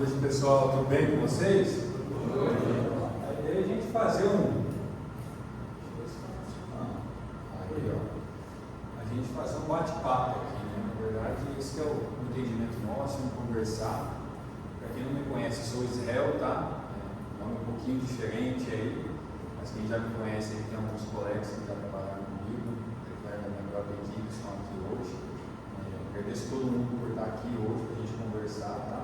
noite, pessoal. Tudo bem com vocês? A ideia é a gente fazer a gente fazer um bate-papo aqui, né? Na verdade, esse que é o entendimento nosso, vamos conversar. Para quem não me conhece, sou Israel, tá? Nome um pouquinho diferente aí, mas quem já me conhece aí tem alguns colegas que já trabalharam comigo, da minha própria equipe que estão aqui hoje. Agradeço a todo mundo por estar aqui hoje para a gente conversar, tá?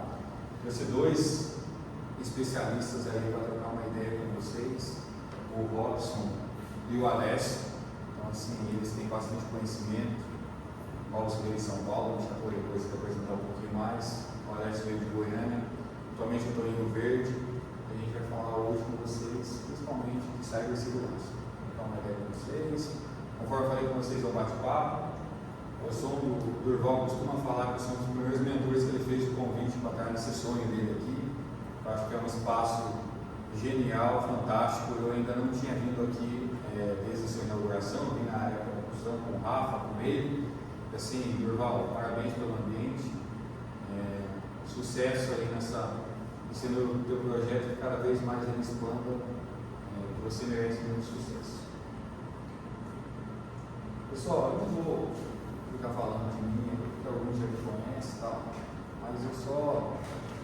Eu ser dois especialistas aí para trocar uma ideia com vocês, o Robson e o Alessio. Então, assim, eles têm bastante conhecimento. O Robson veio de São Paulo, a gente vai depois apresentar um pouquinho mais. O Alessio veio de Goiânia, atualmente eu estou em Rio Verde. A gente vai falar hoje com vocês, principalmente de cibersegurança. Vou trocar uma ideia com vocês. Conforme eu falei com vocês, é um bate-papo. Eu sou o Durval, costuma falar que eu sou um dos primeiros mentores que ele fez o convite para estar nesse sonho dele aqui. Eu acho que é um espaço genial, fantástico. Eu ainda não tinha vindo aqui desde a sua inauguração, eu vim na área da construção com o Rafa, com ele. Assim, Durval, parabéns pelo ambiente. Sucesso aí nesse teu projeto, que cada vez mais ele expanda. Você merece muito sucesso. Pessoal, eu não vou ficar falando de mim, porque alguns já me conhecem e tal, mas eu só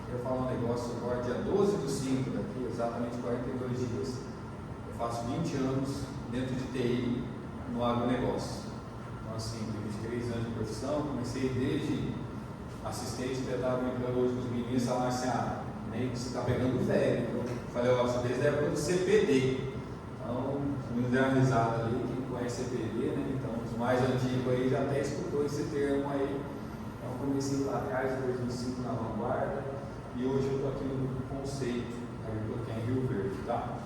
quero falar um negócio agora, dia 12/5 daqui, exatamente 42 dias. Eu faço 20 anos dentro de TI no agronegócio. Então, assim, tenho 23 anos de profissão, comecei desde assistente, até estava brincando hoje com os meninos, falaram assim, nem você está pegando velho. Então, eu falei, ó, desde a época do CPD. Então, os meninos deram uma risada ali, quem conhece CPD, né? Então, os mais antigos aí já até escutou esse termo aí. Então, comecei lá atrás, em 2005, na vanguarda, e hoje eu estou aqui no conceito, aqui em Rio Verde, tá?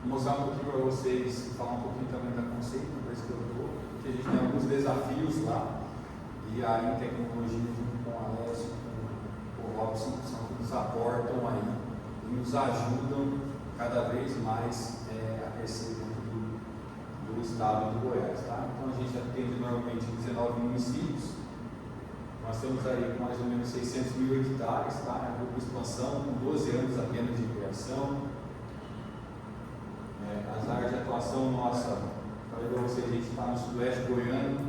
Vou mostrar um pouquinho para vocês, falar um pouquinho também da conceito, na empresa que eu estou, que a gente tem alguns desafios lá, e aí tecnologia junto com o Alessio, com o Robson, são que nos aportam aí e nos ajudam cada vez mais a crescer dentro do estado do Goiás, tá? Então a gente atende normalmente 19 municípios, nós estamos aí com mais ou menos 600 mil hectares, tá? É um grupo de expansão, com 12 anos apenas de criação. As áreas de atuação nossa, falei para vocês, a gente está no sudoeste goiano,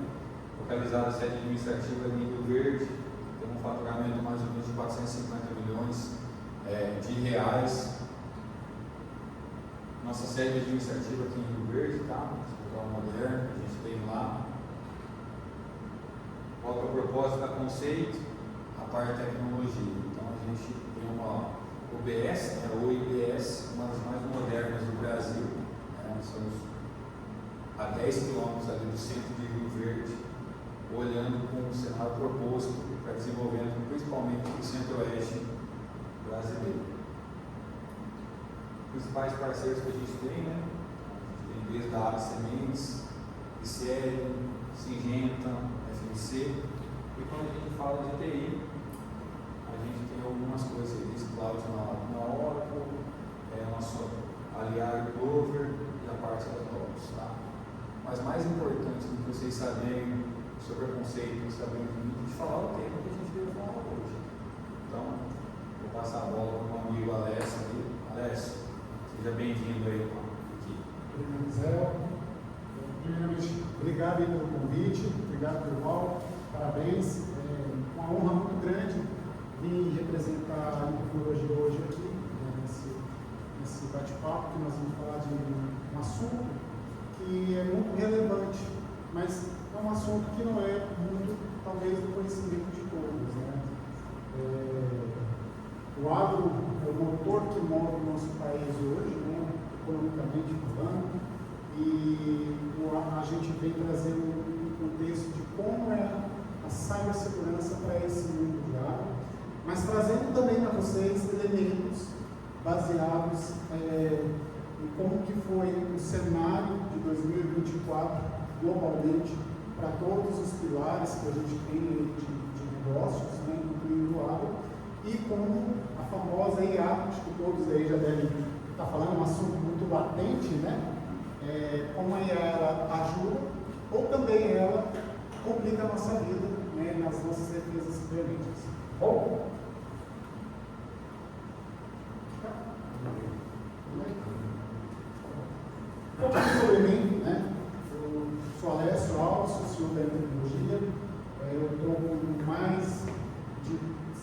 localizada a sede administrativa em Rio Verde, tem um faturamento de mais ou menos de 450 milhões de reais. Nossa sede administrativa aqui em Rio Verde, tá? Hospital Moderno, a gente tem lá. Qual que é o propósito da conceito? A parte de tecnologia. Então a gente tem uma OBS, a OIBS, uma das mais modernas do Brasil. Nós estamos a 10 quilômetros ali do centro de Rio Verde, olhando com o cenário proposto para desenvolvimento, principalmente do centro-oeste brasileiro. Os principais parceiros que a gente tem, né? A gente tem desde a Ave Sementes, ICL, Singenta, FMC, e quando a gente fala de TI, a gente tem algumas coisas aí, Cloud na Oracle, nosso aliado Clover e a parte da TOPS, tá? Mas mais importante do que vocês saberem sobre o conceito, saberem de falar o tema que a gente veio falar hoje. Então, vou passar a bola para o meu amigo Alessio ali. Alessio, seja bem-vindo aí aqui. Primeiramente, obrigado aí pelo convite, obrigado pelo Paulo, parabéns. É uma honra muito grande vir representar a tecnologia hoje aqui, nesse bate-papo, que nós vamos falar de um assunto que é muito relevante, mas é um assunto que não é muito, talvez, do conhecimento de todos, né? O agro é o motor que move o nosso país hoje, né? Economicamente falando, e a gente vem trazendo um contexto de como é a cibersegurança para esse mundo de agro, mas trazendo também para vocês elementos baseados em como que foi o cenário de 2024 globalmente para todos os pilares que a gente tem de negócios, né, incluindo o agro, e como a famosa IA, acho que todos aí já devem estar falando, um assunto muito latente, né? Como a IA ela ajuda ou também ela complica a nossa vida, né, nas nossas defesas preventivas. Bom,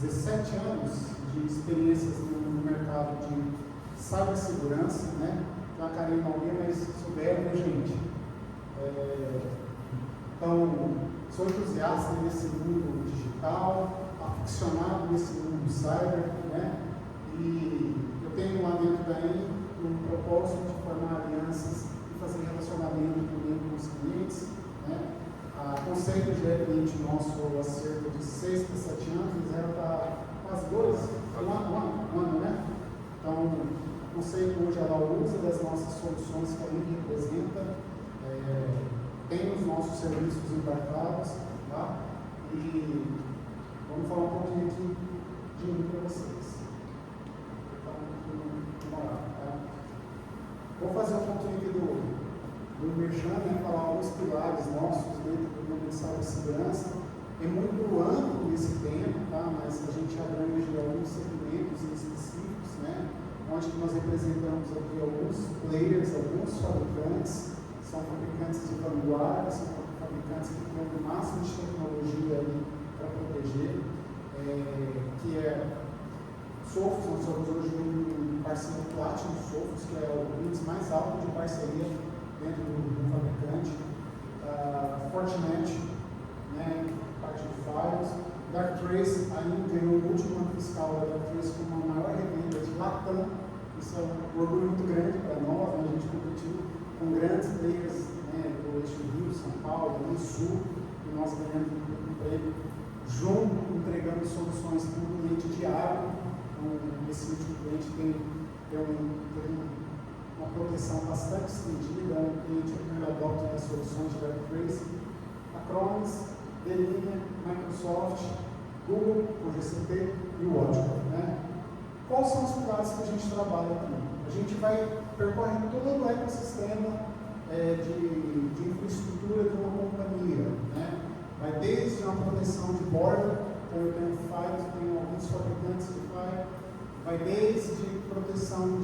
17 anos de experiências no mercado de cibersegurança, né? Tem a Karina alguém, mas souberam, né, gente? Então, sou entusiasta nesse mundo digital, aficionado nesse mundo cyber, né? E eu tenho lá dentro da ENI um propósito de formar alianças e fazer relacionamento também com os clientes, né? A Conceito já é cliente nosso há cerca de 6 para 7 anos, eles eram para quase 2, um ano, né? Então, a Conceito hoje ela usa das nossas soluções que a ENI representa, tem os nossos serviços embarcados, tá? E vamos falar um pouquinho aqui de mim para vocês. Vou fazer um pouquinho aqui do merchan, né, falar alguns pilares nossos dentro do mundo de cibersegurança. É muito amplo esse tema, tá? Mas a gente abrange alguns segmentos específicos, né? Onde nós representamos aqui alguns players, alguns fabricantes, são fabricantes de vanguarda, são fabricantes que têm o máximo de tecnologia ali para proteger, que é Sophos. Nós somos hoje um parceiro Platinum Sophos, que é o índice mais alto de parceria dentro do fabricante. Fortinet, né, parte de Files. Darktrace ainda ganhou o último ano fiscal da Darktrace com uma maior revenda de Latam. Isso é um orgulho muito grande para nós, né? A gente competiu com grandes players, né, do eixo Rio, São Paulo, Rio Sul, e nós ganhamos um prêmio junto, entregando soluções para um cliente diário. Então, esse último cliente tem uma proteção bastante estendida, é um cliente que adota as soluções de Darktrace, Acronis, Delinea, Microsoft, Google, o GCP e o Oracle, né? Quais são os pilares que a gente trabalha aqui? A gente vai percorrer todo o ecossistema de infraestrutura de uma companhia, né? Vai desde uma proteção de borda, como eu tenho Files, tenho alguns fabricantes de Files, vai desde proteção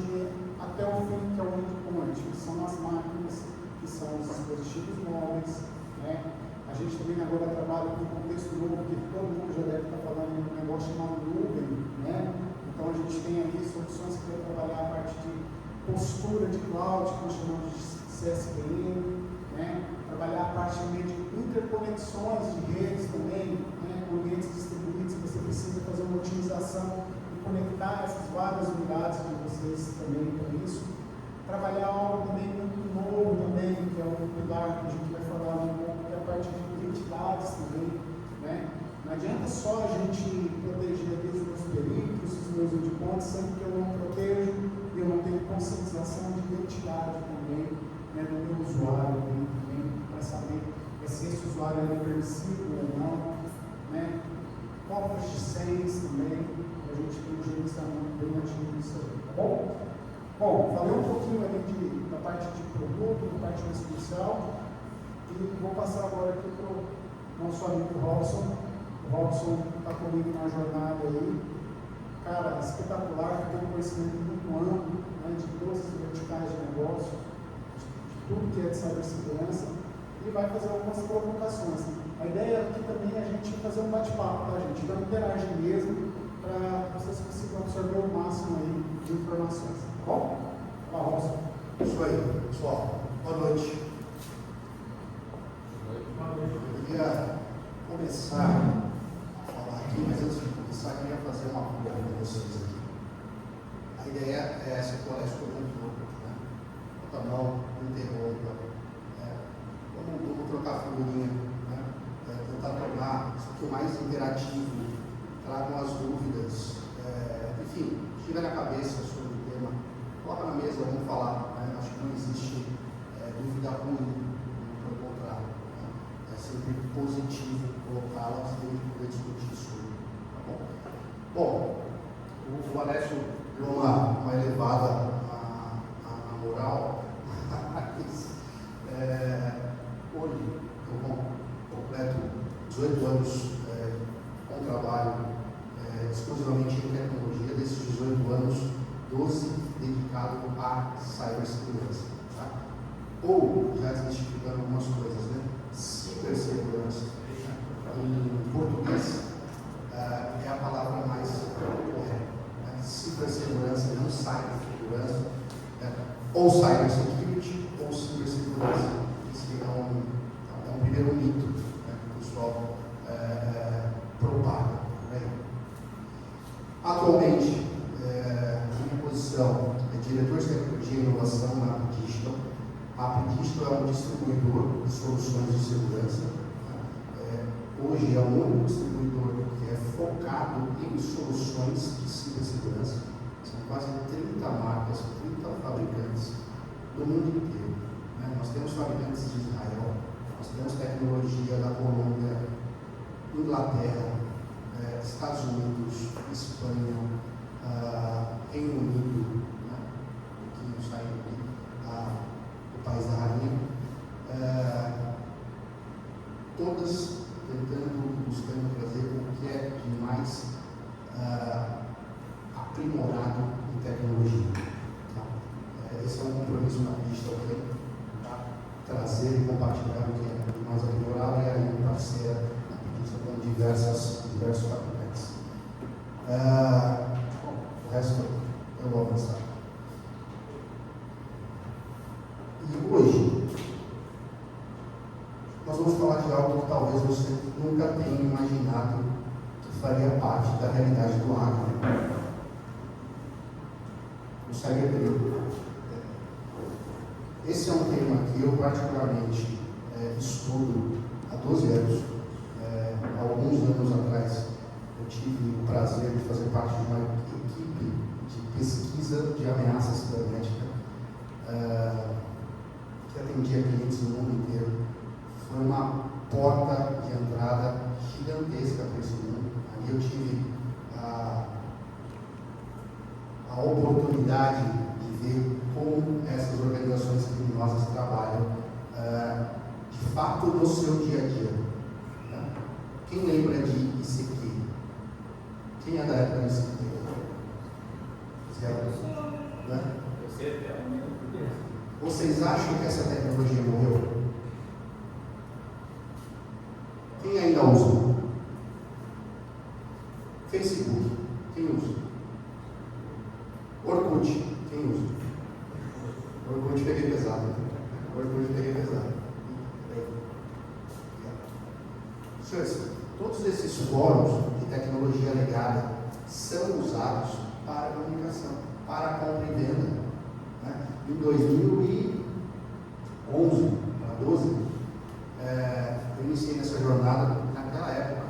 até o fim, que é o endpoint, que são as máquinas, que são os dispositivos móveis, né? A gente também agora trabalha com um contexto novo, que todo mundo já deve estar falando de um negócio chamado nuvem, né? Então a gente tem ali soluções que vai trabalhar a parte de postura de cloud, que nós chamamos de CSPM, né? Trabalhar a parte também de interconexões de redes também, né? Com ambientes distribuídos, você precisa fazer uma otimização e conectar essas várias unidades de vocês também com isso. Trabalhar algo também muito novo também, que é um pilar que a gente vai falar um pouco, que é a parte de identidades também, né? Não adianta só a gente proteger aqui os meus perímetros, os meus endpoints, sendo que eu não protejo e eu não tenho conscientização de identidade também, né, do meu usuário também, para saber se esse usuário é permissivo ou não, né? Cópias de senhas também, a gente tem um gerenciamento bem ativo disso aí, tá bom? Bom, falei um pouquinho ali da parte de produto, da parte mais comercial, e vou passar agora aqui para o nosso amigo Robson. O Robson está comigo na jornada aí, cara, espetacular, tem um conhecimento muito amplo, né, de todas as verticais de negócio, de tudo que é de cibersegurança, e vai fazer algumas provocações. A ideia aqui também é a gente fazer um bate-papo, tá, gente? Então interagir mesmo, para que vocês consigam absorver o máximo aí de informações, tá bom? Vai lá, Robson. Isso aí, pessoal. Boa noite. Eu queria começar a falar aqui, mas antes de começar, eu queria fazer uma pergunta para vocês aqui. A ideia é essa que o Alex comentou, né? Bota a mão, interrompa. Vamos trocar figurinha, né? Tentar tornar isso aqui o mais interativo, tragam as dúvidas, enfim, se tiver na cabeça sobre o tema, coloca na mesa, vamos falar, né? Acho que não existe dúvida ruim, pelo contrário, né? É sempre positivo colocá-las e poder discutir sobre, tá bom? Bom, o Alessio deu uma elevada à moral, mas hoje eu completo 18 anos com trabalho exclusivamente em tecnologia, desses 18 anos, 12 dedicado à cibersegurança. Tá? Ou, já desmistificando algumas coisas, né? Cibersegurança, em português, é a palavra ou cybersecurity ou cibersegurança. Esse é um primeiro mito, né, que o pessoal propaga. Né? Atualmente, minha posição é diretor de tecnologia e inovação na Apple Digital. A Apple Digital é um distribuidor de soluções de segurança. Hoje é o único distribuidor que é focado em soluções de cibersegurança. São quase 30 marcas, 30 fabricantes do mundo inteiro. Né? Nós temos fabricantes de Israel, nós temos tecnologia da Colômbia, Inglaterra, Estados Unidos, Espanha, Reino Unido, né? Um pouquinho saindo aqui, o país da rainha, todas buscando trazer o que é de mais aprimorado em tecnologia. Tá? Esse é um compromisso na pista também, tá? Trazer e compartilhar o que é de mais aprimorado e aí parceira na pista com diversos fabricantes. O resto eu vou avançar. E hoje nós vamos falar de algo que talvez você nunca tenha imaginado que faria parte da realidade do agro. O cyberperigo. Esse é um tema que eu particularmente estudo há 12 anos. Alguns anos atrás eu tive o prazer de fazer parte de uma equipe de pesquisa de ameaça cibernética que atendia clientes no mundo inteiro. Foi uma porta de entrada gigantesca para esse mundo. Ali eu tive a oportunidade de ver como essas organizações criminosas trabalham de fato no seu dia a dia. Né? Quem lembra de ICQ? Quem é da época do ICQ? Né? Vocês acham que essa tecnologia morreu? Quem ainda usa? Facebook, quem usa? Orkut, quem usa? Orkut peguei pesado. Todos esses fóruns de tecnologia legada são usados para a comunicação, para a compra e venda. Né? Em 2011 para 2012, eu iniciei nessa jornada. Naquela época,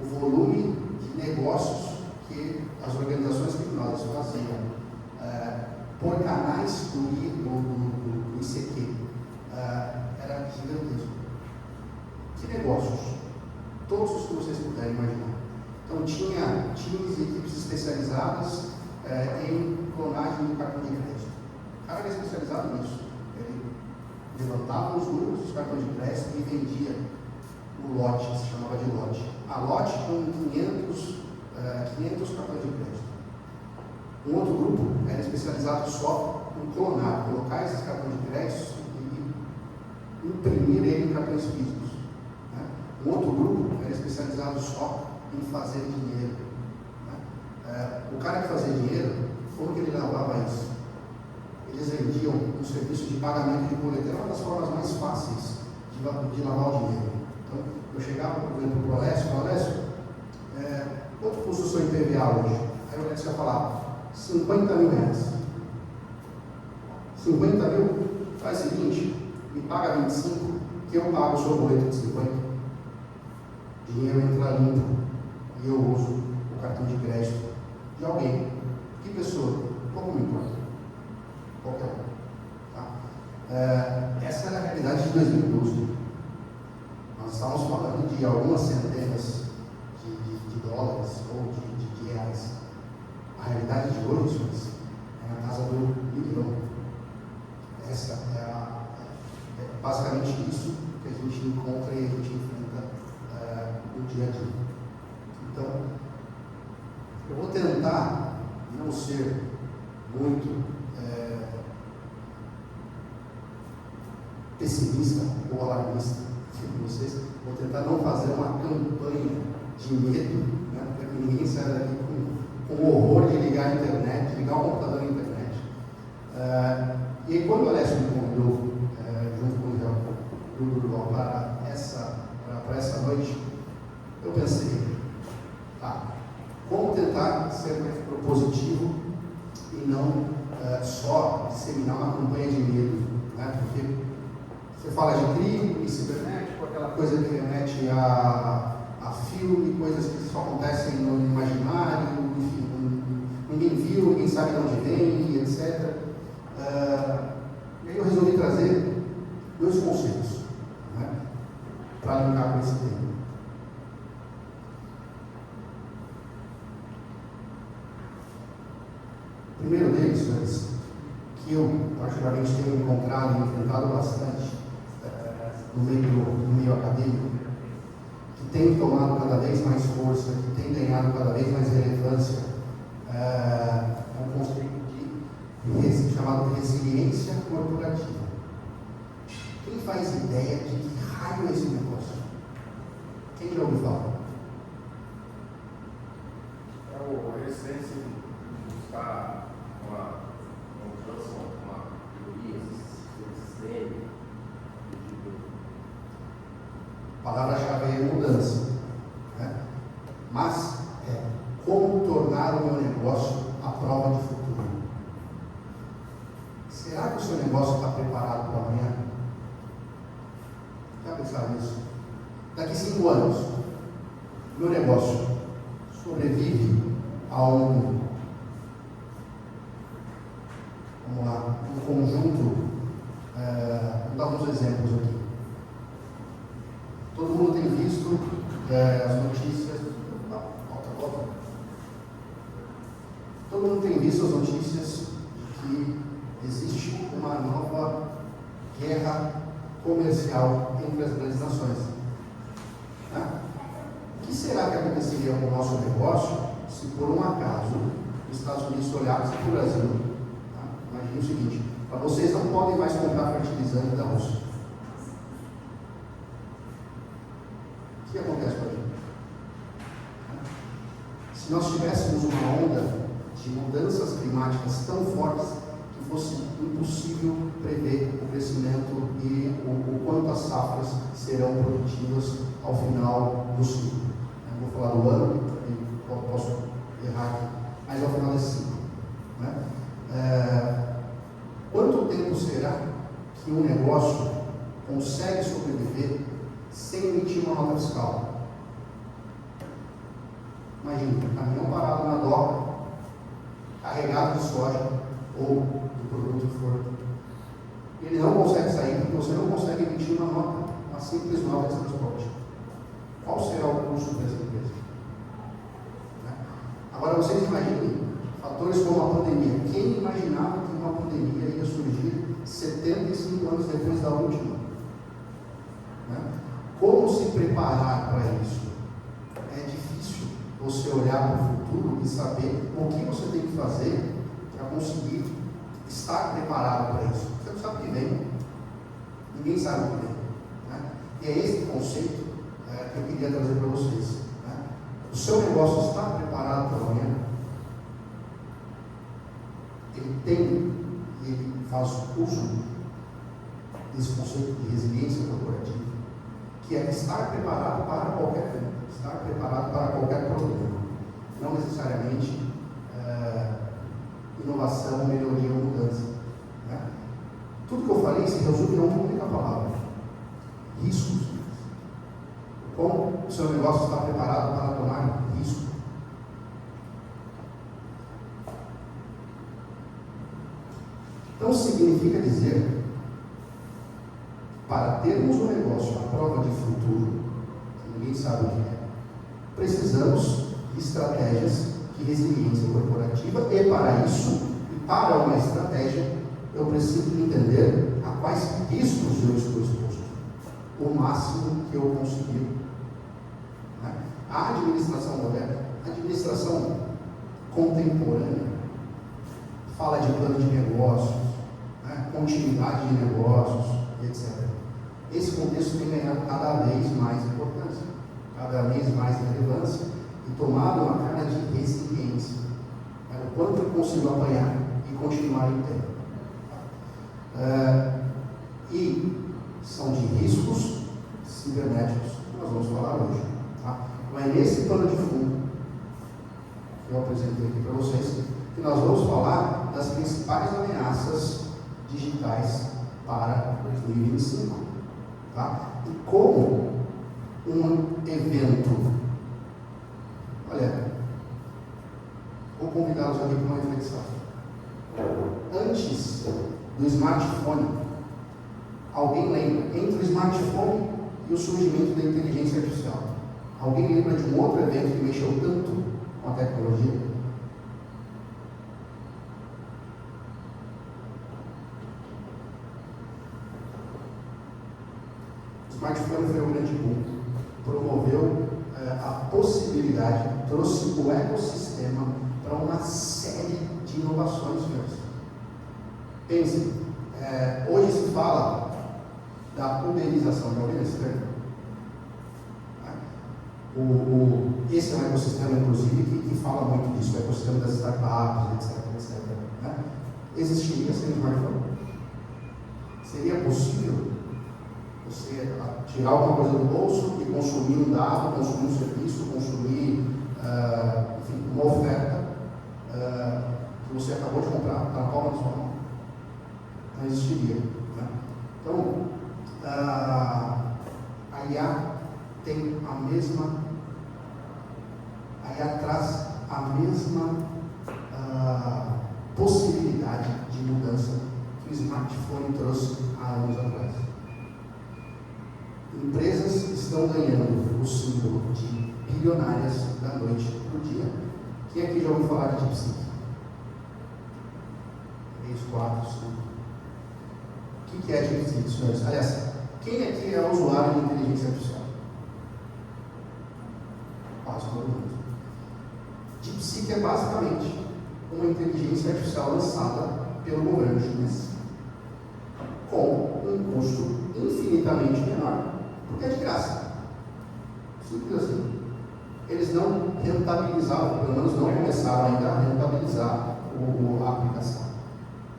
o volume de negócios que as organizações criminosas faziam por canais do ICQ era gigantesco. Que negócios? Todos os que vocês puderem imaginar. Então, tinha times e equipes especializadas em clonagem de cartão de crédito. O cara era especializado nisso. Ele levantava os números dos cartões de crédito e vendia o lote, se chamava de lote. A lote com 500 cartões de crédito. Um outro grupo era especializado só em clonar, colocar esses cartões de crédito e imprimir ele em cartões físicos. Né? Um outro grupo era especializado só em fazer dinheiro. Né? O cara que fazia dinheiro, como que ele lavava isso? Eles vendiam um serviço de pagamento de boleto. Era uma das formas mais fáceis de lavar o dinheiro. Então, eu chegava, por exemplo, para o Alessio, quanto custa o seu IPVA hoje? Aí o Alessio ia falar, 50 mil reais. 50 mil? Faz o seguinte, me paga 25, que eu pago o seu boleto de 50. O dinheiro entra limpo e eu uso o cartão de crédito de alguém. Que pessoa? Pouco me importa. Qualquer um. Tá? Essa era a realidade de 2012. Nós estávamos falando de algumas centenas de dólares ou de reais. A realidade de hoje, senhores, é na casa do milhão. Essa é basicamente isso que a gente encontra e a gente enfrenta no dia a dia. Então, eu vou tentar não ser muito pessimista ou alarmista com vocês. Vou tentar não fazer uma campanha de medo, né, para que ninguém saia daqui com o horror de ligar a internet, ligar o computador na internet. E aí, quando como tentar ser mais propositivo e não só disseminar uma campanha de medo, né? Porque você fala de crime e cibernético, aquela coisa que remete a filme, coisas que só acontecem no imaginário, enfim, ninguém viu, ninguém sabe de onde vem, etc. E aí eu resolvi trazer 2 conceitos, né, para linkar com esse tema. O primeiro deles, que eu particularmente tenho encontrado e enfrentado bastante no meio acadêmico, que tem tomado cada vez mais força, que tem ganhado cada vez mais relevância, é um conceito chamado resiliência corporativa. Quem faz ideia de que raio é esse negócio? Quem já ouviu falar? É a essência de buscar uma mudança, uma teoria sistêmica. A palavra-chave é mudança, né? Mas como tornar o meu negócio a prova de futuro? Será que o seu negócio está preparado para amanhã? Já pensaram nisso? Daqui 5 anos, meu negócio sobrevive a um conjunto, vou dar uns exemplos aqui. Todo mundo tem visto as notícias. Todo mundo tem visto as notícias de que existe uma nova guerra comercial entre as grandes nações. Né? O que será que aconteceria com o nosso negócio se por um acaso os Estados Unidos olhassem para o Brasil? Tá? Imagine o seguinte: para vocês não podem mais comprar fertilizante da Rússia. O que acontece com a gente? Se nós tivéssemos uma onda de mudanças climáticas tão fortes que fosse impossível prever o crescimento e o quanto as safras serão produtivas ao final do ciclo. Eu vou falar do ano, posso errar aqui, mas ao final desse ciclo. Né? Quanto tempo será que um negócio consegue sobreviver sem emitir uma nota fiscal? Imagina, um caminhão parado na doca, carregado de soja ou do produto que for. Ele não consegue sair porque você não consegue emitir uma nota, uma simples nota de transporte. Qual será o custo dessa empresa? Agora vocês imaginem fatores como a pandemia. Quem imaginava que uma pandemia ia surgir 75 anos depois da última? Como se preparar para isso? É difícil você olhar para o futuro e saber o que você tem que fazer para conseguir estar preparado para isso. Você não sabe o que vem, ninguém sabe o que vem. Né? E é esse conceito que eu queria trazer para vocês. Né? O seu negócio está preparado para amanhã? Ele faz uso desse conceito de resiliência corporativa, que é estar preparado para qualquer evento, estar preparado para qualquer problema, não necessariamente inovação, melhoria ou mudança. Né? Tudo que eu falei se resume em uma única palavra: riscos. Como o seu negócio está preparado para tomar risco? Então significa dizer, para termos um negócio à prova de futuro, que ninguém sabe o que é, precisamos de estratégias de resiliência corporativa, e para isso, e para uma estratégia, eu preciso entender a quais riscos eu estou exposto, o máximo que eu conseguir. Né? A administração moderna, a administração contemporânea, fala de plano de negócios, né? Continuidade de negócios, etc. Esse contexto tem ganhado cada vez mais importância, cada vez mais relevância e tomado uma cara de resiliência. O quanto eu consigo apanhar e continuar em pé. E são de riscos cibernéticos que nós vamos falar hoje. Tá? Mas nesse pano de fundo, que eu apresentei aqui para vocês, que nós vamos falar das principais ameaças digitais para 2025. Tá? E como um evento, olha, vou convidá-los aqui para uma reflexão. Antes do smartphone, alguém lembra, entre o smartphone e o surgimento da inteligência artificial, alguém lembra de um outro evento que mexeu tanto com a tecnologia? O smartphone foi um grande boom, promoveu a possibilidade, trouxe o ecossistema para uma série de inovações, senhores. Pense, hoje se fala da uberização, já ouviram esse termo? Esse é um ecossistema, inclusive, que fala muito disso, o ecossistema das startups, etc. Né? Existiria sem smartphone? Seria possível você tirar alguma coisa do bolso e consumir um dado, consumir um serviço, consumir enfim, uma oferta que você acabou de comprar, está na palma da sua mão? Não existiria. Né? Então, a IA tem a mesma, a IA traz a mesma possibilidade de mudança que o smartphone trouxe há anos atrás. Empresas estão ganhando o símbolo de bilionárias da noite para o dia. Quem aqui já ouviu falar de DeepSeek? 3, 4, 5. O que é DeepSeek, senhores? Aliás, quem aqui é usuário de inteligência artificial? Quase todo mundo. DeepSeek é basicamente uma inteligência artificial lançada pelo governo chinês, com um custo infinitamente menor, porque é de graça. Simples assim. Eles não rentabilizaram, pelo menos não começaram ainda a rentabilizar a aplicação.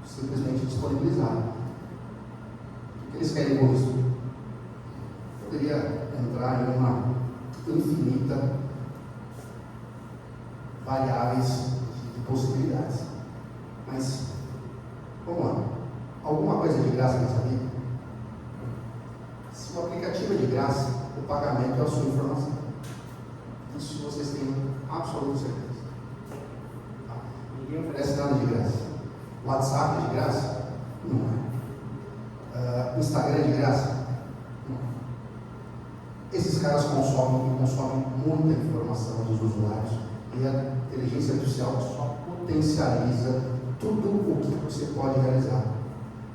Simplesmente disponibilizaram. O que eles querem com isso? Poderia entrar em uma infinita variáveis de possibilidades. Mas, vamos lá. Alguma coisa de graça nessa vida? Se o aplicativo é de graça, o pagamento é a sua informação. Isso vocês têm absoluta certeza. Tá? Ninguém oferece nada de graça. O WhatsApp é de graça? Não é. O Instagram é de graça? Não é. Esses caras consomem muita informação dos usuários. E a inteligência artificial só potencializa tudo o que você pode realizar.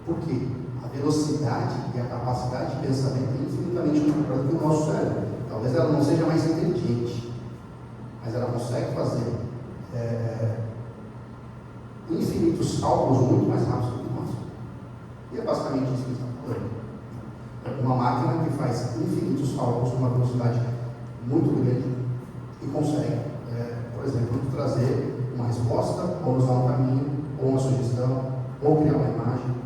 Por quê? A velocidade e a capacidade de pensamento é infinitamente maior do que o nosso cérebro. Talvez ela não seja mais inteligente, mas ela consegue fazer infinitos cálculos muito mais rápidos do que nós. E é basicamente isso que está falando. É uma máquina que faz infinitos cálculos com uma velocidade muito grande e consegue, por exemplo, trazer uma resposta, ou nos dar um caminho, ou uma sugestão, ou criar uma imagem.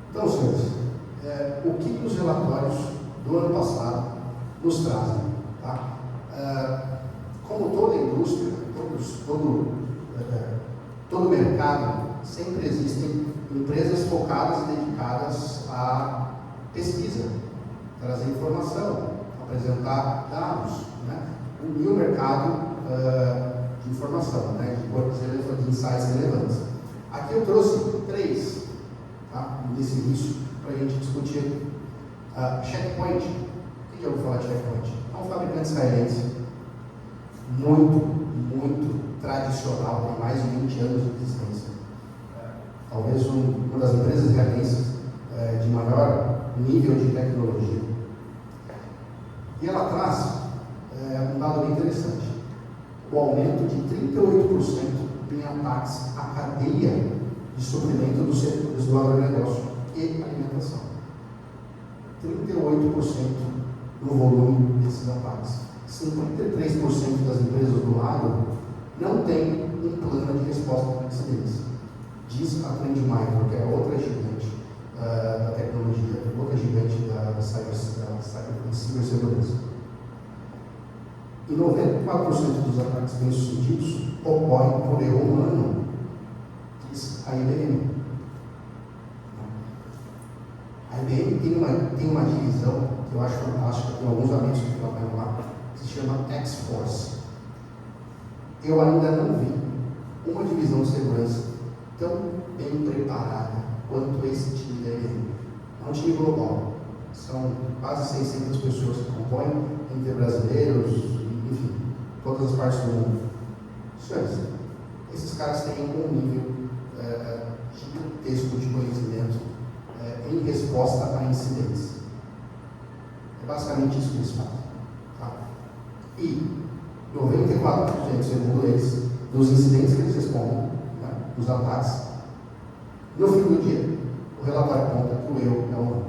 Então, senhores, o que os relatórios do ano passado nos trazem? Tá? Como toda indústria, todo mercado, sempre existem empresas focadas e dedicadas à pesquisa, trazer informação, apresentar dados, né? Unir o mercado de informação, né? De insights relevantes. Aqui eu trouxe 3, tá? Nesse início, para a gente discutir. Checkpoint. O que eu vou falar de Checkpoint? É um fabricante israelense muito tradicional, tem mais de 20 anos de existência. Talvez uma das empresas israelenses de maior nível de tecnologia. E ela traz um dado bem interessante: o aumento de 38% em ataques à cadeia de suprimento dos setores do agronegócio e alimentação. 38% no volume desses ataques. 53% das empresas do agro não têm um plano de resposta para incidentes. Diz a Trend Micro, que é outra gigante da tecnologia, outra gigante da cibersegurança. E 94% dos ataques bem-sucedidos ocorrem por erro humano, diz a IBM. A IBM tem uma divisão que eu acho fantástica, tem alguns amigos que trabalham lá, que se chama X-Force. Eu ainda não vi uma divisão de segurança tão bem preparada quanto esse time da IBM. É um time global. São quase 600 pessoas que compõem, entre brasileiros, enfim, todas as partes do mundo. Senhores, esses caras têm um nível gigantesco de conhecimento em resposta a incidentes. É basicamente isso que eles fazem. Tá? E 94%, segundo eles, dos incidentes que eles respondem, né, dos ataques, no fim do dia, o relatório aponta que o erro é humano.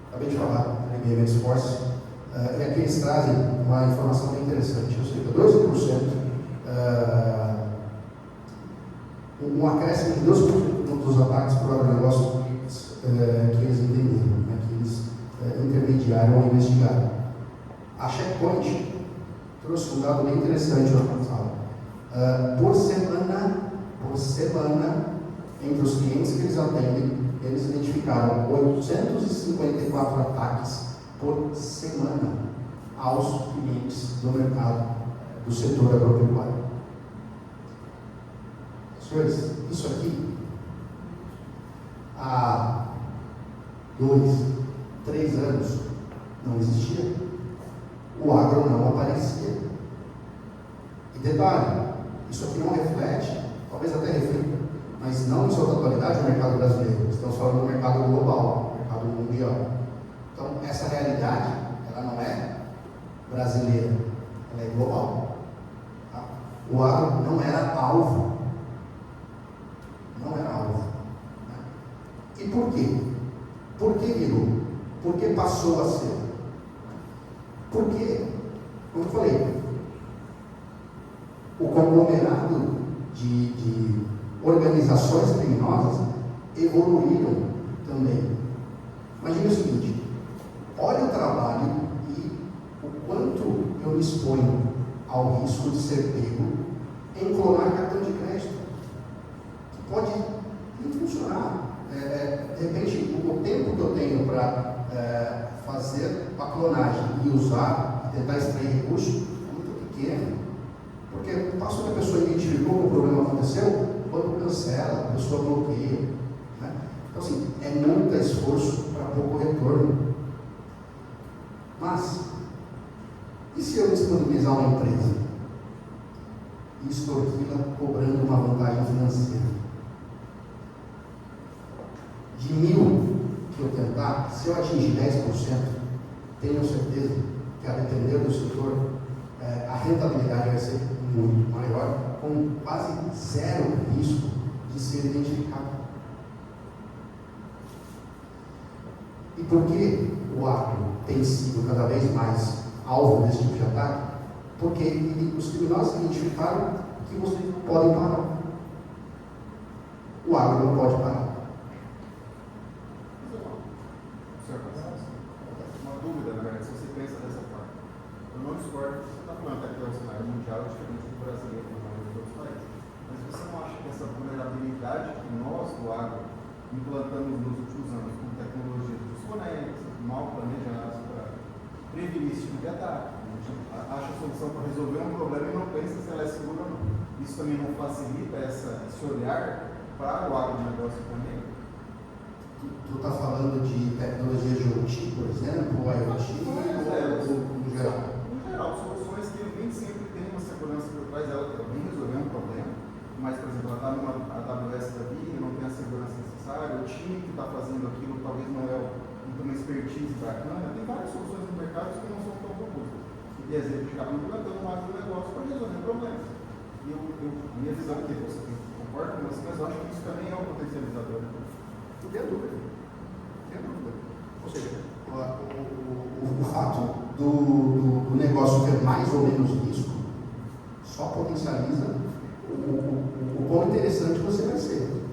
Acabei de falar da IBM X-Force, e aqui eles trazem uma informação bem interessante, ou seja, 12%, um acréscimo de 12% dos ataques por agronegócio que eles entenderam, né, que eles intermediaram ou investigaram. A Checkpoint trouxe um dado bem interessante na fala. Por semana, entre os clientes que eles atendem, eles identificaram 854 ataques por semana aos clientes do mercado do setor agropecuário. Senhores, isso aqui há 2, 3 anos não existia, o agro não aparecia. E detalhe, isso aqui não reflete, talvez até reflita, mas não em sua totalidade o mercado brasileiro. Estamos falando do mercado global, mercado mundial. Então, essa realidade, ela não é brasileira, ela é global. Tá? O agro não era alvo. Não era alvo. Né? E por quê? Por que virou? Por que passou a ser? Porque, como eu falei, o conglomerado de organizações criminosas evoluíram também. Imagine o seguinte: olha o trabalho e o quanto eu me exponho ao risco de ser pego em clonar cartão de crédito. Pode nem funcionar. De repente, o tempo que eu tenho para fazer a clonagem e usar e tentar extrair recurso é muito pequeno. Porque o passo que a pessoa identificou que o problema aconteceu, quando cancela, a pessoa bloqueia. Né? Então, assim, é muito esforço para pouco retorno. Mas, e se eu disponibilizar uma empresa e extorquí-la cobrando uma vantagem financeira? De 1.000 que eu tentar, se eu atingir 10%, tenho certeza que, a depender do setor, a rentabilidade vai ser muito maior, com quase zero risco de ser identificado. E por que o agro tem sido cada vez mais alvo desse tipo de ataque? Porque os criminosos identificaram que vocês não podem parar. O agro não pode parar. Uma dúvida, na verdade, se você pensa dessa forma. Eu não discordo, você está falando até que é um cenário mundial diferente do brasileiro, na maioria dos outros países. Mas você não acha que essa vulnerabilidade que nós, do agro, implantamos nos últimos anos com tecnologias desconexas, mal planejadas para prevenir esse tipo de ataque? A gente acha a solução para resolver um problema e não pensa se ela é segura ou não. Isso também não facilita esse olhar para o agronegócio também? Tu está falando de tecnologias de IoT, por exemplo, ou IoT, ou no geral? No geral, soluções que nem sempre têm uma segurança por trás dela, que vem resolver um problema, mas, por exemplo, ela está numa AWS da vida, não tem a segurança necessária, o time que está fazendo aquilo talvez não tem uma expertise bacana. Tem várias soluções no mercado que não são tão robustas. E de exemplo de cada implantando um agronegócio para resolver problemas. E minha visão aqui, você concorda com você, mas eu acho que isso também é um potencializador. Não tem dúvida. Ou seja, o fato do negócio ter mais ou menos risco Só potencializa o quão interessante você vai ser.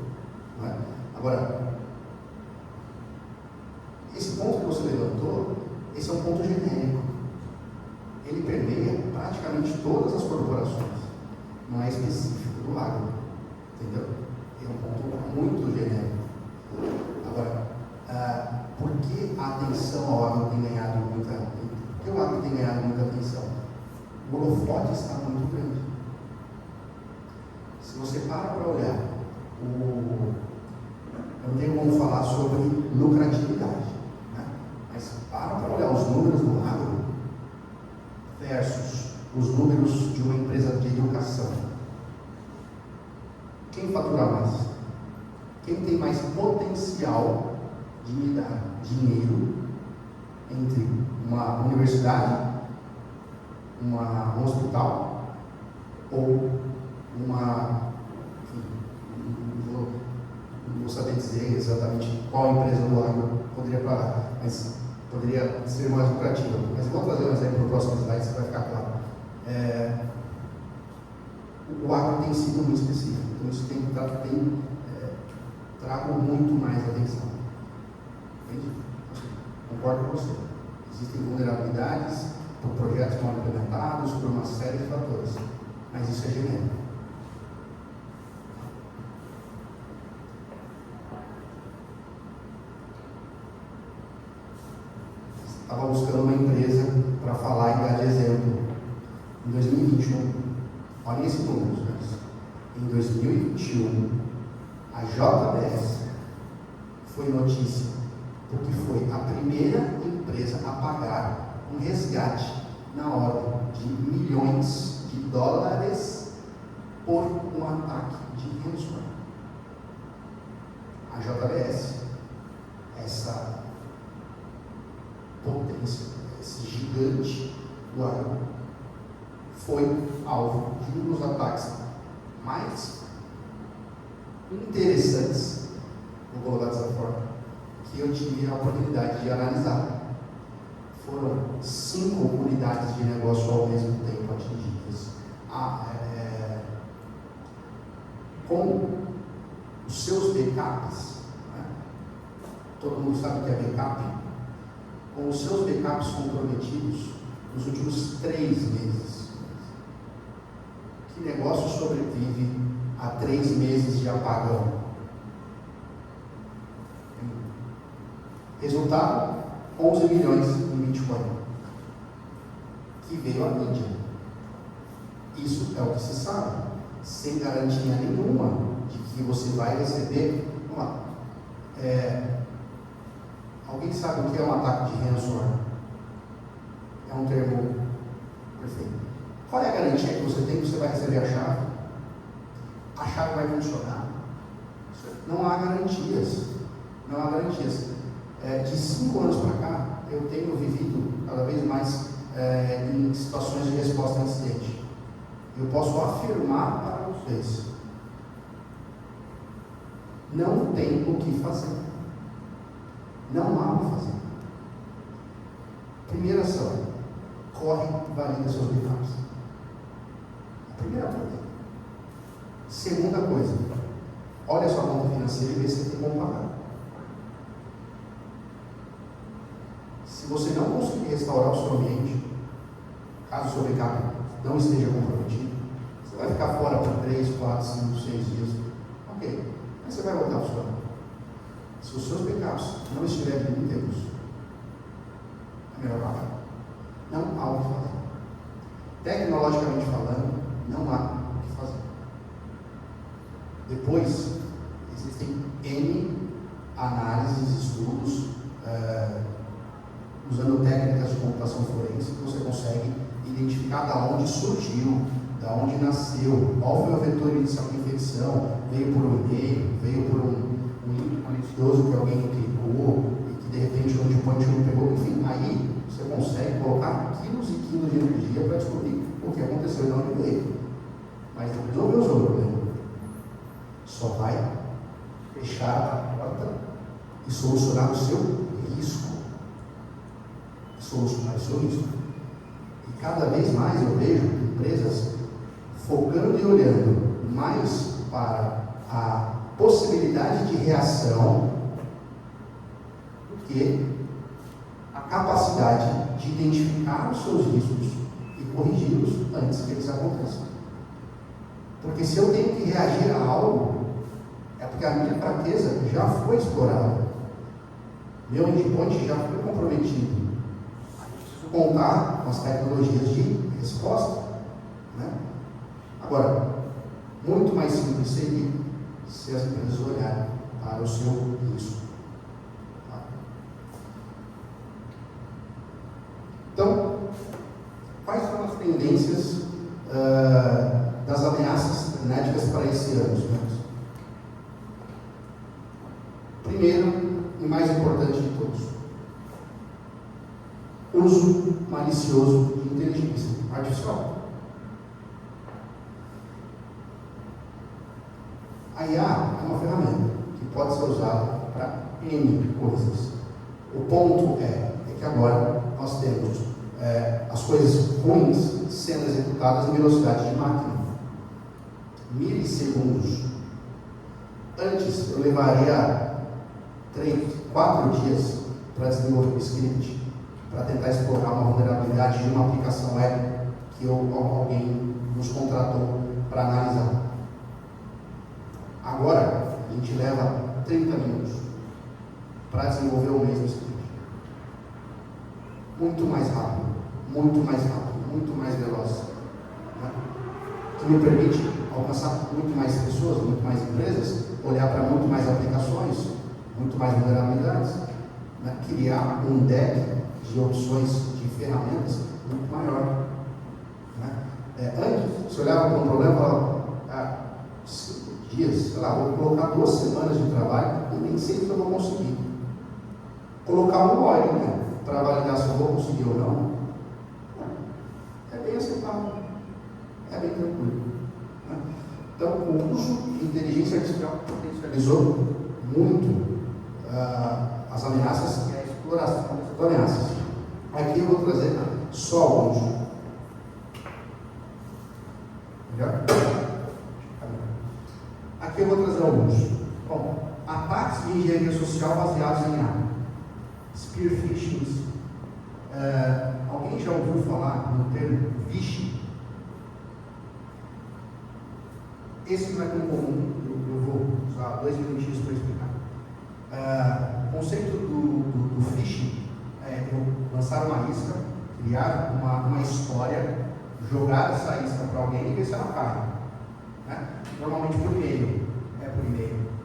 Não é? Agora, esse ponto que você levantou, esse é um ponto genérico. Ele permeia praticamente todas as corporações. Não é específico do agro. Entendeu? É um ponto muito genérico. Agora, por que a atenção ao agro tem ganhado muita atenção? Por que o agro tem ganhado muita atenção? O holofote está muito grande. Se você para olhar, eu não tenho como falar sobre lucratividade, né? Mas para olhar os números do agro versus os números de uma empresa de educação. Quem fatura mais? Quem tem mais potencial de me dar dinheiro entre uma universidade, um hospital ou enfim, não vou saber dizer exatamente qual empresa do agro poderia pagar, mas poderia ser mais lucrativa. Mas vou trazer um exemplo para o próximo slide, você vai ficar claro. O agro tem sido muito específico, então isso tem trago muito mais atenção. Entende? Concordo com você. Existem vulnerabilidades por projetos mal implementados, por uma série de fatores, mas isso é genérico. Estava buscando uma empresa para falar e dar de exemplo. Em 2021, olhem esse número, senhores. Em 2021, a JBS foi notícia porque foi a primeira empresa a pagar um resgate na ordem de milhões de dólares por um ataque de ransomware. A JBS, essa potência, esse gigante do agro, foi alvo de um dos ataques mais interessantes, vou colocar dessa forma, que eu tive a oportunidade de analisar. Foram 5 unidades de negócio ao mesmo tempo atingidas. Com os seus backups, né? Todo mundo sabe o que é backup. Com os seus backups comprometidos nos últimos 3 meses. Que negócio sobrevive a 3 meses de apagão? Resultado, 11 milhões em Bitcoin, que veio à mídia. Isso é o que se sabe, sem garantia nenhuma de que você vai receber. Vamos lá. Alguém sabe o que é um ataque de ransomware? É um termo perfeito. Qual é a garantia que você tem que você vai receber a chave? A chave vai funcionar? Não há garantias. Não há garantias. De 5 anos para cá, eu tenho vivido cada vez mais em situações de resposta a incidente. Eu posso afirmar para vocês: não tem o que fazer. Não há o que fazer. Primeira ação: corre e valida seus backups. A primeira coisa. Segunda coisa: olha a sua conta financeira e vê se tem como pagar. Se você não conseguir restaurar o seu ambiente, caso o seu backup não esteja comprometido, você vai ficar fora por 3, 4, 5, 6 dias. Ok, mas você vai voltar a funcionar. Se os seus backups não estiverem íntegros, é melhor pagar. Não há o que fazer. Tecnologicamente falando, não há o que fazer. Depois, existem N análises, estudos, usando técnicas de computação forense, que você consegue identificar da onde surgiu, da onde nasceu, qual foi o vetor inicial de infecção, veio por um e-mail, veio por um link malicioso que alguém clicou e que de repente o endpoint não pegou. Enfim, aí você consegue colocar quilos e quilos de energia para descobrir o que aconteceu e de onde veio. Mas não resolveu o seu problema. Só vai fechar a porta e solucionar o seu risco. Solucionar o seu risco. E cada vez mais eu vejo empresas focando e olhando mais para a possibilidade de reação do que a capacidade de identificar os seus riscos e corrigi-los antes que eles aconteçam. Porque se eu tenho que reagir a algo, é porque a minha fraqueza já foi explorada. Meu endpoint já foi comprometido. Preciso contar com as tecnologias de resposta. Né? Agora, muito mais simples seria se as empresas olharem para o seu risco. Tá? Então, quais são as tendências das ameaças cibernéticas para esse ano? Primeiro, e mais importante de todos, uso malicioso de inteligência artificial. A IA é uma ferramenta que pode ser usada para N coisas. O ponto é que agora nós temos as coisas ruins sendo executadas em velocidade de máquina. Milissegundos. Antes eu levaria 3, 4 dias para desenvolver um script, para tentar explorar uma vulnerabilidade de uma aplicação web que alguém nos contratou para analisar. Agora, a gente leva 30 minutos para desenvolver o mesmo script. Muito mais rápido, muito mais veloz. Né? Que me permite alcançar muito mais pessoas, muito mais empresas, olhar para muito mais aplicações, muito mais vulnerabilidades, né? Criar um deck de opções de ferramentas muito maior. Né? Antes, se olhava para um problema e falava, 5 dias, sei lá, vou colocar 2 semanas de trabalho e nem sei se eu vou conseguir. Colocar uma horinha para validar se eu vou conseguir ou não, é bem aceitável, é bem tranquilo. Né? Então, o uso de inteligência artificial potencializou muito as ameaças e a exploração dessas ameaças. Aqui eu vou trazer só alguns. Aqui eu vou trazer alguns. Bom, ataques de engenharia social baseados em IA. Spear phishing. Alguém já ouviu falar no termo phishing? Esse não é tão comum, eu vou usar 2 minutinhos para explicar. O conceito do phishing é lançar uma isca, criar uma história, jogar essa isca para alguém e ver se ela cai. Né? Normalmente por e-mail.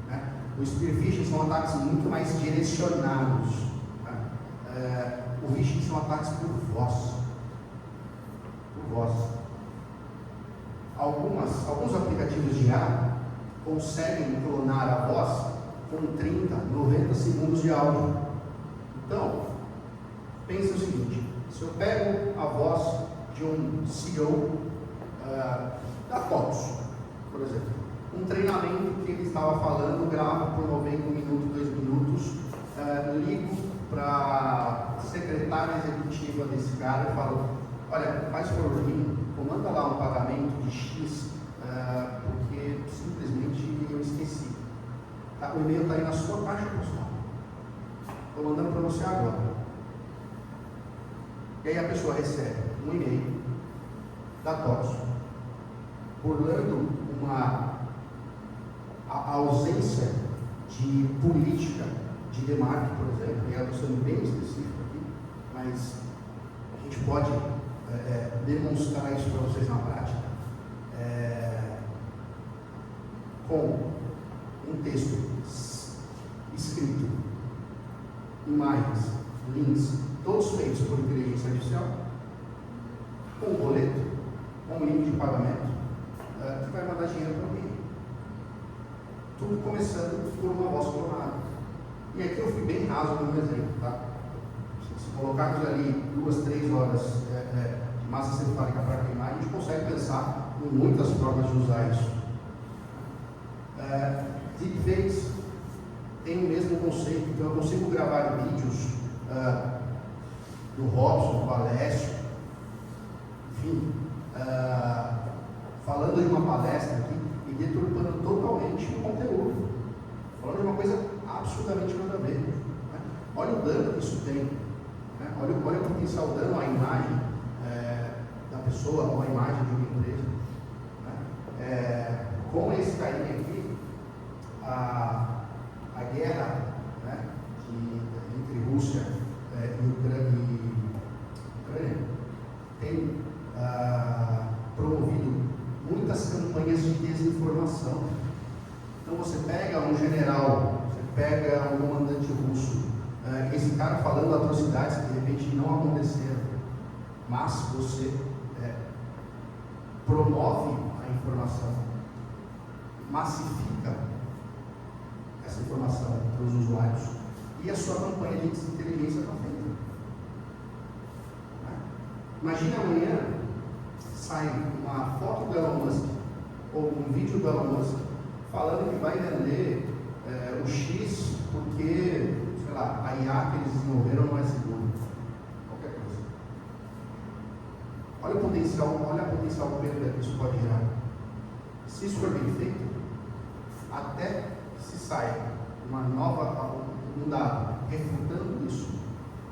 Né? O spear phishing são ataques muito mais direcionados. Né? O phishing são ataques por voz. Alguns aplicativos de IA conseguem clonar a voz com 30, 90 segundos de áudio. Então, pense o seguinte: se eu pego a voz de um CEO da TOTS, por exemplo, um treinamento que ele estava falando, gravo por 90 minutos, 2 minutos, ligo para a secretária executiva desse cara e falo: olha, faz por mim, comanda lá um pagamento de X, porque simplesmente eu esqueci. Tá, o e-mail está aí na sua caixa postal. Estou mandando para você agora. E aí a pessoa recebe um e-mail da TOTS, burlando a ausência de política de demarque, por exemplo, e eu estou sendo bem específico aqui, mas a gente pode demonstrar isso para vocês na prática, com um texto escrito, imagens, links, todos feitos por inteligência artificial, com um boleto, com um link de pagamento, que vai mandar dinheiro para alguém. Tudo começando por uma voz clonada. E aqui eu fui bem raso no meu exemplo, tá? Se colocarmos ali 2, 3 horas de massa cefálica para queimar, a gente consegue pensar em muitas formas de usar isso. Deepfakes tem o mesmo conceito, então eu consigo gravar vídeos do Robson, do Alessio, enfim, falando de uma palestra aqui e deturpando totalmente o conteúdo, falando de uma coisa absurdamente nada a ver. Né? Olha o dano que isso tem, né? Olha o potencial dano à imagem da pessoa ou à imagem de uma empresa. Né? Com esse carinha aqui, a guerra, né, entre Rússia e Ucrânia tem promovido muitas campanhas de desinformação. Então você pega um general, você pega um comandante russo, esse cara falando atrocidades que de repente não aconteceram, mas você promove a informação, massifica essa informação para os usuários e a sua campanha de desinteligência está feita. Imagina amanhã sai uma foto do Elon Musk ou um vídeo do Elon Musk falando que vai vender o X porque, sei lá, a IA que eles desenvolveram não é segura. Qualquer coisa. Olha a potencial perda que isso pode gerar. Se isso for bem feito, até se sai um dado refutando isso,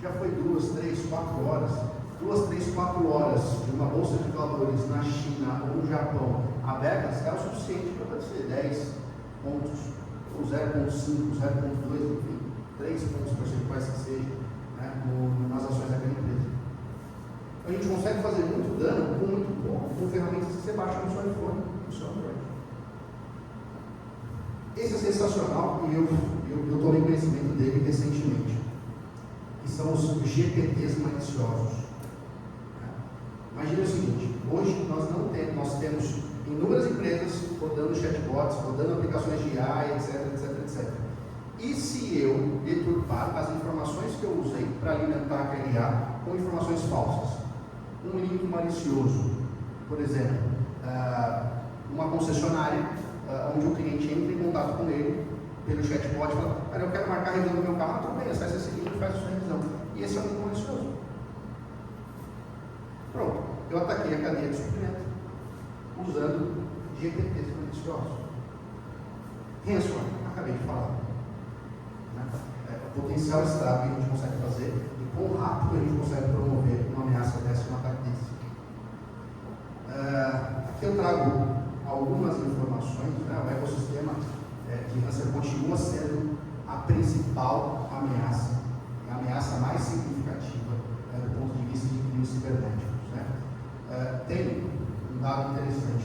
já foi 2, 3, 4 horas. 2, 3, 4 horas de uma bolsa de valores na China ou no Japão abertas é o suficiente para ser 10 pontos, ou 0,5, 0,2, enfim, 3 pontos percentuais que seja, né, nas ações daquela empresa. A gente consegue fazer muito dano com muito pouco, com ferramentas que você baixa no seu iPhone, no seu Android. Esse é sensacional e eu tomei conhecimento dele recentemente, que são os GPTs maliciosos. Imagina o seguinte, hoje nós temos inúmeras empresas rodando chatbots, rodando aplicações de IA, etc. E se eu deturpar as informações que eu usei para alimentar aquele IA com informações falsas? Um link malicioso, por exemplo, uma concessionária, onde o cliente entra em contato com ele pelo chatbot e fala, eu quero marcar a revisão do meu carro, tudo bem, acessa esse link e faz a sua revisão. E esse é um link malicioso. Pronto, eu ataquei a cadeia de suprimento usando GPTs maliciosos. Ransomware, acabei de falar. Né? O potencial estrago que a gente consegue fazer e quão rápido a gente consegue promover uma ameaça dessa, um ataque desse. Aqui eu trago algumas informações, né? O ecossistema de ransomware continua sendo a principal ameaça, a ameaça mais significativa do ponto de vista de crimes cibernéticos. Né? Tem um dado interessante,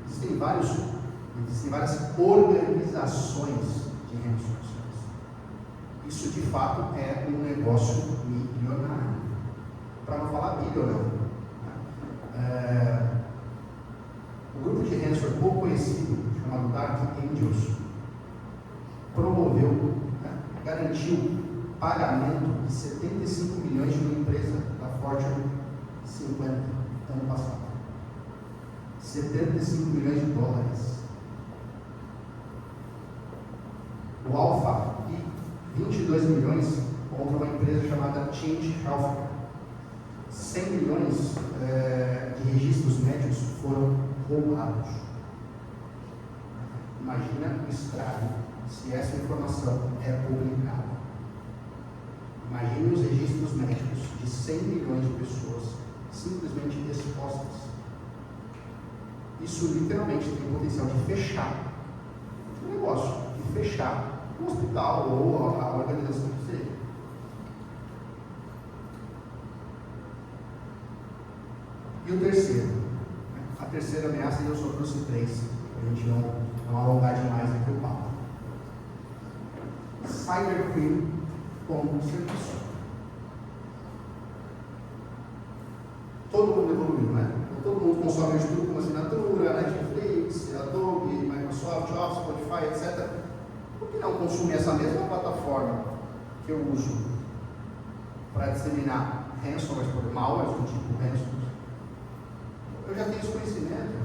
existem várias organizações de ransomware. Isso de fato é um negócio milionário, para não falar bilionário. O grupo de ransomware pouco conhecido, chamado Dark Angels, promoveu, garantiu pagamento de 75 milhões de uma empresa da Fortune 50 ano passado. 75 milhões de dólares. O Alpha e 22 milhões contra uma empresa chamada Change Healthcare. 100 milhões de registros médicos foram roubados. Imagina o estrago se essa informação é publicada. Imagine os registros médicos de 100 milhões de pessoas simplesmente expostas. Isso literalmente tem potencial de fechar um negócio, de fechar um hospital ou a organização que seja. E o terceiro, a terceira ameaça, e eu só trouxe 3, para a gente não alongar demais aqui o papo. Cybercrime como serviço. Todo mundo evoluiu, né? Todo mundo consome hoje tudo como assinatura, Netflix, Adobe, Microsoft, Office, Spotify, etc. Por que não consumir essa mesma plataforma que eu uso para disseminar ransomware, malware do tipo ransomware? Eu já tenho esse conhecimento.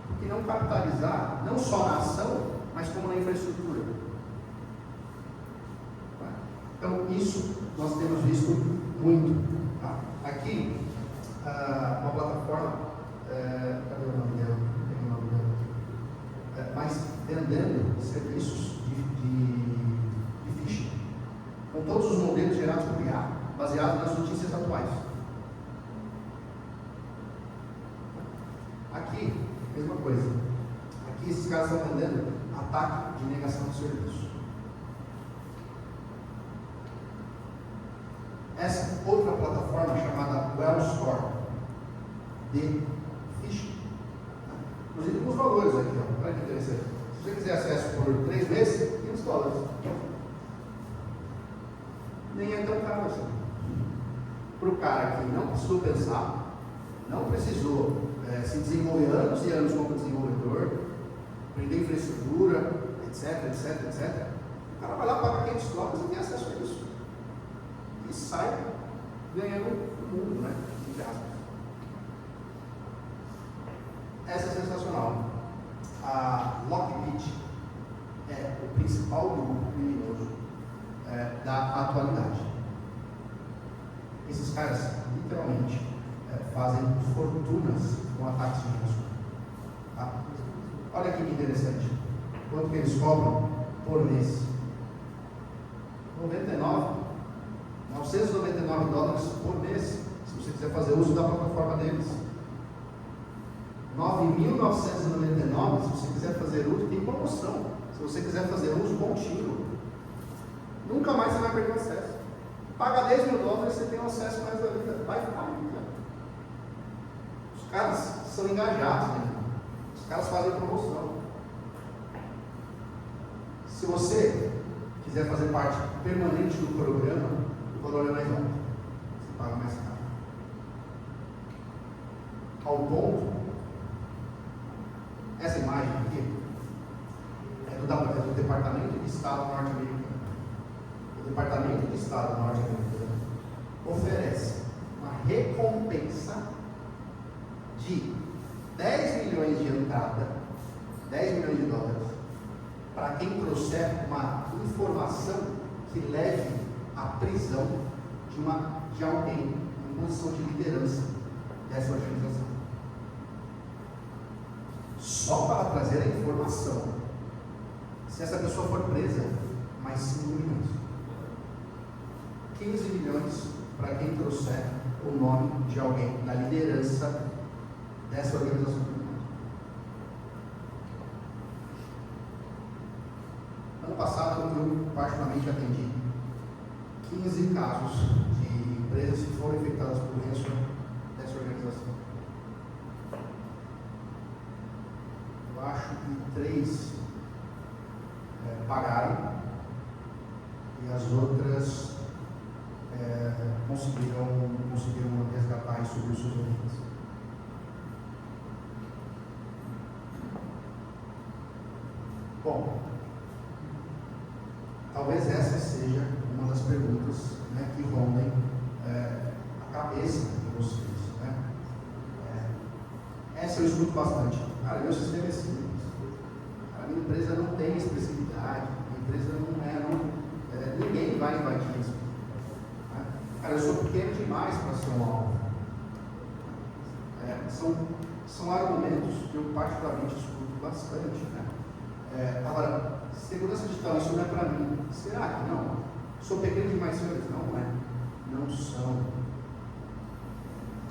Por que não capitalizar, não só na ação, mas como na infraestrutura? Então, isso nós temos visto muito. Aqui, uma plataforma cadê o nome dela? Não tem o nome dela aqui. Mas vendendo serviços de phishing, com todos os modelos gerados por IA, baseados nas notícias atuais. Aqui, mesma coisa. Aqui esses caras estão vendendo ataque de negação de serviço. Essa outra plataforma chamada Wellstore de phishing. Inclusive com os valores aqui, ó. Olha que interessante. Se você quiser acesso por 3 meses, $500. Nem é tão caro assim. Para o cara que não precisou pensar, não precisou se desenvolver anos e anos como desenvolvedor, aprender infraestrutura, etc. O cara vai lá, paga $500 e tem acesso a isso. E sai ganhando o mundo, né? Entre aspas. Essa é sensacional. A Lockbit é o principal grupo criminoso da atualidade. Esses caras, literalmente, fazem fortunas com ataques de risco. Tá? Olha aqui que interessante. Quanto que eles cobram por mês? $999 por mês, se você quiser fazer uso da plataforma deles. $9.999 se você quiser fazer uso, tem promoção. Se você quiser fazer uso contínuo, nunca mais você vai perder o acesso. Paga $10.000 e você tem o acesso mais da vida. Vai ficar rica. Os caras são engajados, né? Os caras fazem promoção. Se você quiser fazer parte permanente do programa, o valor é mais alto. Você paga mais caro. Ao ponto, essa imagem aqui é do Departamento de Estado norte-americano. O Departamento de Estado norte-americano oferece uma recompensa de 10 milhões de entrada, $10 milhões, para quem trouxer uma informação que leve à prisão de alguém em posição de liderança dessa organização. Só para trazer a informação. Se essa pessoa for presa, mais 5 milhões. 15 milhões para quem trouxer o nome de alguém na liderança dessa organização. Ano passado, eu particularmente atendi 15 casos de empresas que foram infectadas por ransomware dessa organização. Eu acho que 3 pagaram e as outras conseguiram resgatar e subir suas vidas. Bom, talvez essa seja uma das perguntas, né, que rondem a cabeça de vocês. Né? Essa eu escuto bastante. Cara, meu sistema é simples. A minha empresa não tem expressividade, a empresa ninguém vai invadir isso. Né? Cara, eu sou pequeno demais para ser um alvo. São argumentos que eu particularmente escuto bastante. Né? Agora, segurança digital, isso não é para mim. Será que não? Sou pequeno demais, senhores? Não é. Não são.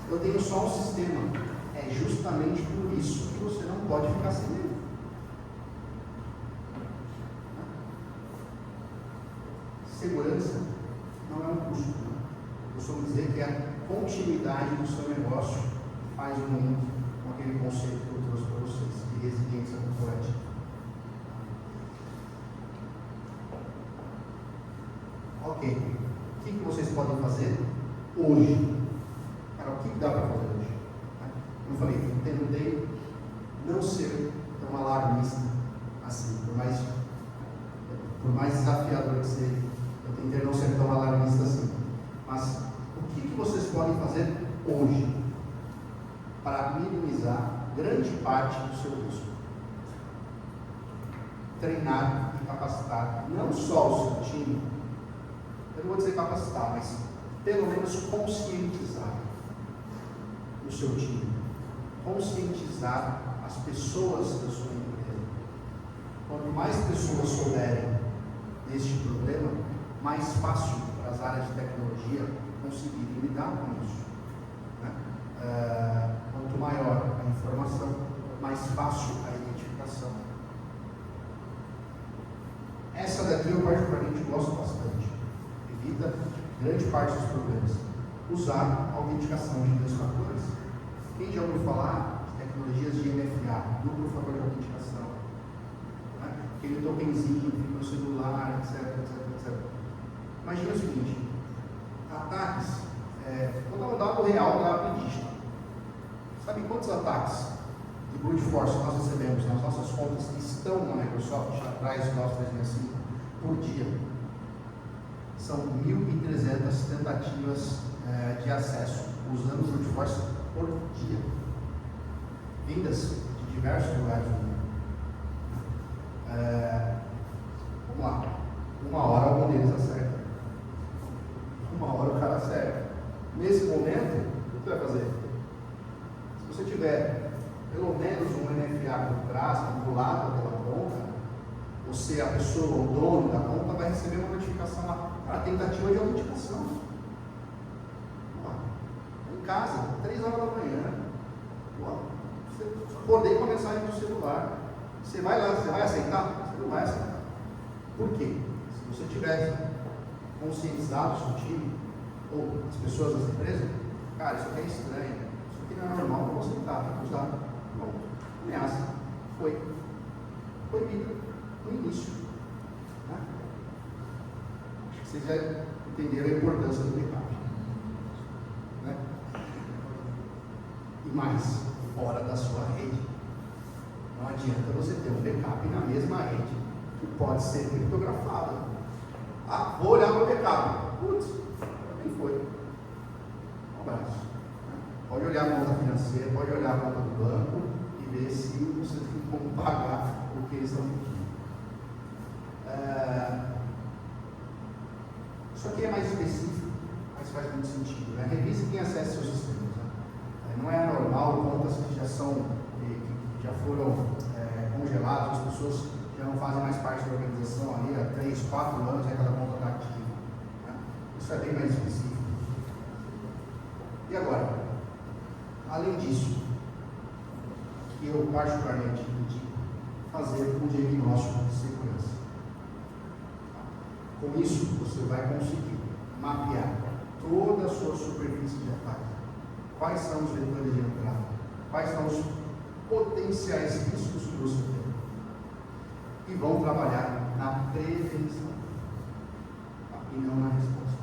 Eu tenho só um sistema. É justamente por isso que você não pode ficar sem ele. Segurança não é um custo. Eu costumo dizer que a continuidade do seu negócio faz muito com aquele conceito que eu trouxe para vocês, de resiliência corporativa. Ok. O que vocês podem fazer hoje? Cara, o que dá para fazer hoje? Como eu falei, eu tentei não ser tão alarmista assim, por mais desafiador que seja, eu tentei não ser tão alarmista assim. Mas o que vocês podem fazer hoje para minimizar grande parte do seu risco? Treinar e capacitar não só o seu time, eu não vou dizer capacitar, mas pelo menos conscientizar o seu time conscientizar as pessoas da sua empresa. Quanto mais pessoas souberem deste problema, mais fácil para as áreas de tecnologia conseguirem lidar com isso. Quanto maior a informação, mais fácil a identificação. Essa daqui eu particularmente gosto bastante. Evita grande parte dos problemas. Usar a autenticação de 2 fatores. Quem já ouviu falar de tecnologias de MFA, duplo fator de autenticação? Aquele tokenzinho que fica no celular, etc, etc, etc. Imagina o seguinte, ataques, vou dar um dado real da Apple. Sabe quantos ataques de brute force nós recebemos nas nossas contas que estão na Microsoft, atrás do nosso 365, por dia? São 1.300 tentativas de acesso usando o brute force por dia, vindas de diversos lugares do mundo. Vamos lá, uma hora algum deles acerta, uma hora o cara acerta. Nesse momento, o que vai fazer? Se você tiver pelo menos um NFA por trás, vinculado pela conta, você, a pessoa, o dono da conta, vai receber uma notificação lá, a tentativa de autenticação. Em casa, 3 horas da manhã, você acordei com a mensagem do celular. Você vai lá, você vai aceitar? Você não vai aceitar. Por quê? Se você tivesse conscientizado o seu time, ou as pessoas das empresas, cara, isso aqui é estranho, isso aqui não é normal, não vou aceitar, tem que usar. Pronto. Ameaça. Foi proibida no início. Né? Acho que vocês já entenderam a importância do backup. Né? E mais, fora da sua rede. Não adianta você ter um backup na mesma rede que pode ser criptografado. Ah, vou olhar meu backup. Putz, também foi. Um abraço. Pode olhar a conta financeira, pode olhar a conta do banco e ver se você tem como pagar o que eles estão pedindo. Isso aqui é mais específico, mas faz muito sentido. Né? Revise quem acessa seus sistemas. Né? Não é anormal contas que já são, que já foram congeladas, as pessoas já não fazem mais parte da organização ali há 3, 4 anos e aquela conta está ativa. Né? Isso é bem mais específico. E agora, além disso, que eu particularmente indico fazer um diagnóstico de segurança. Com isso, você vai conseguir mapear toda a sua superfície de ataque. Quais são os vetores de entrada? Quais são os potenciais riscos que você tem? E vão trabalhar na prevenção e não na resposta.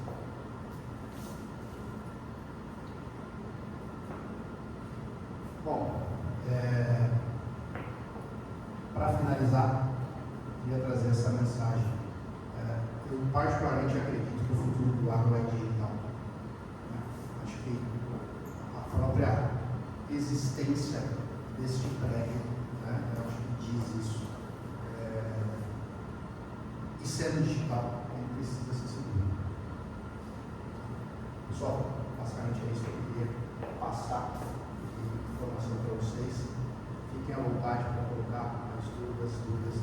Bom, para finalizar, queria trazer essa mensagem. Eu particularmente acredito que o futuro do agro é digital. Acho que a própria existência deste prédio, eu acho que diz isso. E sendo digital, ele precisa ser seguro. Pessoal, basicamente é isso que eu queria passar de informação para vocês. Fiquem à vontade para colocar as dúvidas